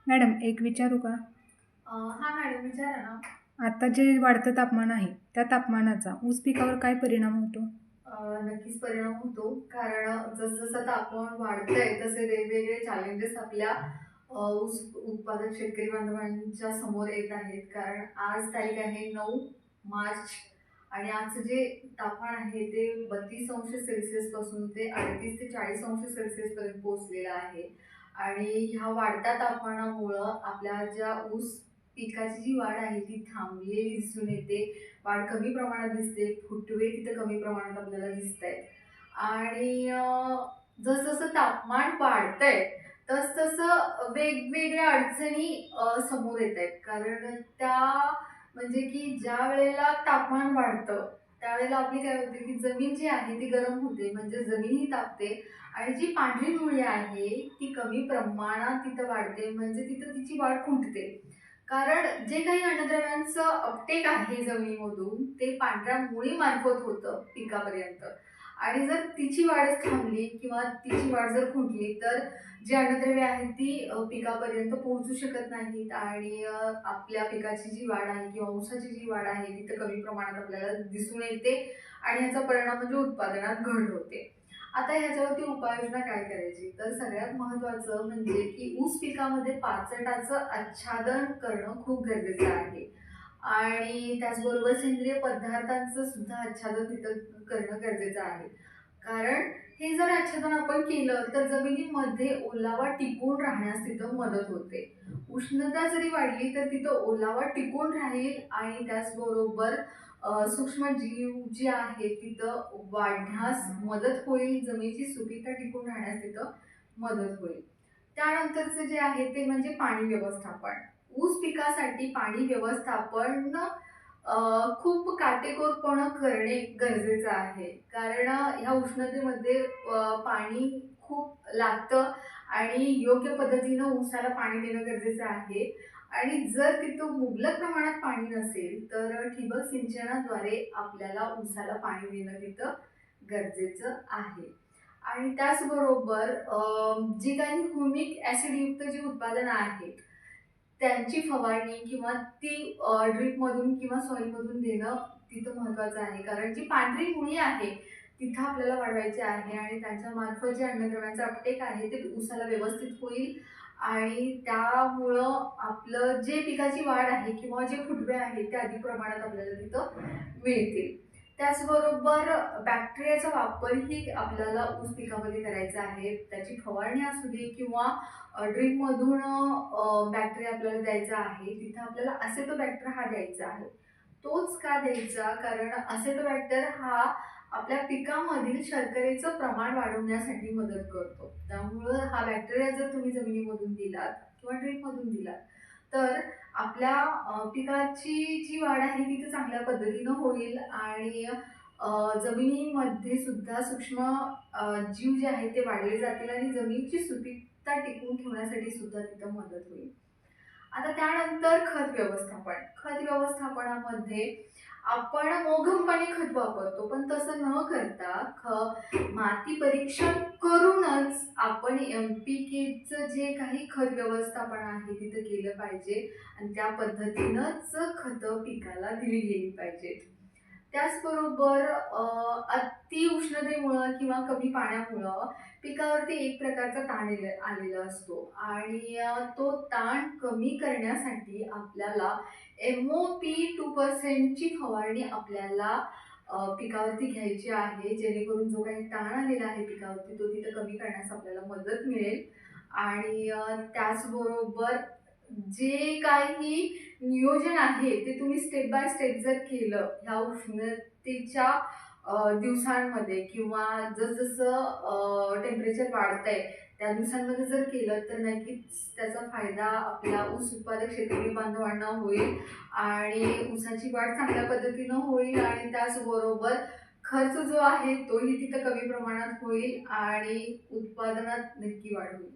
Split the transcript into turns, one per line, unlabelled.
Madam एक विचारू का?
हां मॅडम विचारा ना.
आता जे वाढतं तापमान आहे त्या तापमानाचा ऊस पिकावर काय परिणाम होतो?
नक्कीच परिणाम होतो. कारण जसं तापमान वाढतंय तसे वेगवेगळे चॅलेंजेस आपल्या ऊस उत्पादक शेतकरी बांधवांच्या समोर येत आहेत. कारण आज तारीख आहे 9 मार्च आणि आजचं जे तापमान आहे ते 32° पासून ते 38 ते 40° पर्यंत पोहोचलेलं आहे. आणि ह्या वाढत्या तापमानामुळं आपल्या ज्या ऊस पिकाची जी वाढ आहे ती थांबलेली दिसून येते. वाढ कमी प्रमाणात दिसते, फुटवे तिथं कमी प्रमाणात आपल्याला दिसतायत. आणि जसं तापमान वाढतंय तसं वेगवेगळ्या अडचणी समोर येत आहेत. कारण त्या म्हणजे की ज्या वेळेला तापमान वाढतं त्यावेळेला आपली काय होते की जमीन जी आहे ती गरम होते, म्हणजे जमीनही तापते आणि जी पांढरी मुळी आहे ती कमी प्रमाणात तिथं वाढते, म्हणजे तिथं तिची वाढ खुंटते. कारण जे काही अन्नद्रव्यांचं अपटेक आहे जमिनीमधून ते पांढऱ्या मुळीमार्फत होतं पिकापर्यंत. आणि जर तिची वाढच थांबली किंवा तिची वाढ जर खुंटली तर जी अन्नद्रव्ये आहेत ती पिकापर्यंत पोहोचू शकत नाहीत आणि आपल्या पिकाची जी वाढ आहे किंवा ऊसाची जी वाढ आहे तिथं कमी प्रमाणात आपल्याला दिसून येते आणि याचा परिणाम म्हणजे उत्पादनात घट होते. आता ह्याच्यावरती उपाययोजना काय करायची, तर सगळ्यात महत्त्वाचं म्हणजे की ऊस पिकामध्ये पाचटाचं आच्छादन करणं खूप गरजेचं आहे. आणि त्याचबरोबर सेंद्रिय पदार्थांचं सुद्धा आच्छादन तिथं करणं गरजेचं आहे. कारण हे जर आच्छादन आपण केलं तर जमिनीमध्ये ओलावा टिकून राहण्यास तिथं मदत होते. उष्णता जरी वाढली तर तिथं ओलावा टिकून राहील आणि त्याचबरोबर सूक्ष्म जीव जे आहे तिथं वाढण्यास मदत होईल, जमिनीची सुपीकता टिकून राहण्यास तिथं मदत होईल. त्यानंतरचं जे आहे ते म्हणजे पाणी व्यवस्थापन. ऊस पिकासाठी पाणी व्यवस्थापन खूप काटेकोरपणे करणे गरजेचं आहे. कारण ह्या उष्णतेमध्ये पाणी खूप लागतं आणि योग्य पद्धतीनं ऊसाला पाणी देणं गरजेचं आहे. आणि जर तिथं मुबलक प्रमाणात पाणी नसेल तर ठिबक सिंचनाद्वारे आपल्याला ऊसाला पाणी देणं तिथं गरजेचं आहे. आणि त्याचबरोबर जी काही ह्युमिक ॲसिडयुक्त जी उत्पादनं आहेत त्यांची फवारणी किंवा ती ड्रिपमधून किंवा सॉईलमधून देणं तिथं महत्त्वाचं आहे. कारण जी पांढरी मुळी आहे तिथं आपल्याला वाढवायची आहे आणि त्यांच्यामार्फत जे अन्नद्रव्यांचं अपटेक आहे ते ऊसाला व्यवस्थित होईल आणि त्यामुळं आपलं जे पिकाची वाढ आहे किंवा जे फुटवे आहेत ते अधिक प्रमाणात आपल्याला तिथं मिळतील. त्याचबरोबर बॅक्टेरियाचा वापरही आपल्याला ऊस पिकामध्ये करायचा आहे. त्याची फवारणी असू दे किंवा ड्रिपमधून बॅक्टेरिया आपल्याला द्यायचा आहे. तिथं आपल्याला असेटोबॅक्टर हा द्यायचा आहे. तोच का द्यायचा? कारण असेटोबॅक्टर हा आपल्या पिकामधील शर्करेचं प्रमाण वाढवण्यासाठी मदत करतो. त्यामुळं हा बॅक्टेरिया जर तुम्ही जमिनीमधून दिलात किंवा ड्रिपमधून दिलात तर आपल्या पिकाची जी वाढ आहे ती तर चांगल्या पद्धतीनं होईल आणि जमिनीमध्ये सुद्धा सूक्ष्म जीव जे आहेत ते वाढले जातील आणि जमिनीची सुपीकता टिकवून ठेवण्यासाठी सुद्धा तिथं मदत होईल. आता त्यानंतर खत व्यवस्थापन. खत व्यवस्थापनामध्ये आपण मोघमपाणी खत वापरतो, पण तसं न करता माती परीक्षण करूनच आपण NPKचं जे काही खत व्यवस्थापन आहे तिथं केलं पाहिजे आणि त्या पद्धतीनंच खतं पिकाला दिली गेली पाहिजेत. त्याचबरोबर अति उष्णतेमुळं किंवा कमी पाण्यामुळं पिकावरती एक प्रकारचा ताण आलेला असतो आणि तो ताण कमी करण्यासाठी आपल्याला MOP 2% ची फवारणी आपल्याला पिकावरती घ्यायची आहे, जेणेकरून जो काही ताण आलेला आहे पिकावरती तो तिथं कमी करण्यास आपल्याला मदत मिळेल. आणि त्याचबरोबर जे काही नियोजन आहे ते तुम्ही स्टेप बाय स्टेप जर केलं ह्या उष्णतेच्या दिवसांमध्ये किंवा जसजसं टेम्परेचर वाढतंय त्या दिवसांमध्ये जर केलं तर नक्कीच त्याचा फायदा आपल्या ऊस उत्पादक शेतकरी बांधवांना होईल आणि ऊसाची वाढ चांगल्या पद्धतीनं होईल आणि त्याचबरोबर खर्च जो आहे तोही तिथं कमी प्रमाणात होईल आणि उत्पादनात नक्की वाढ होईल.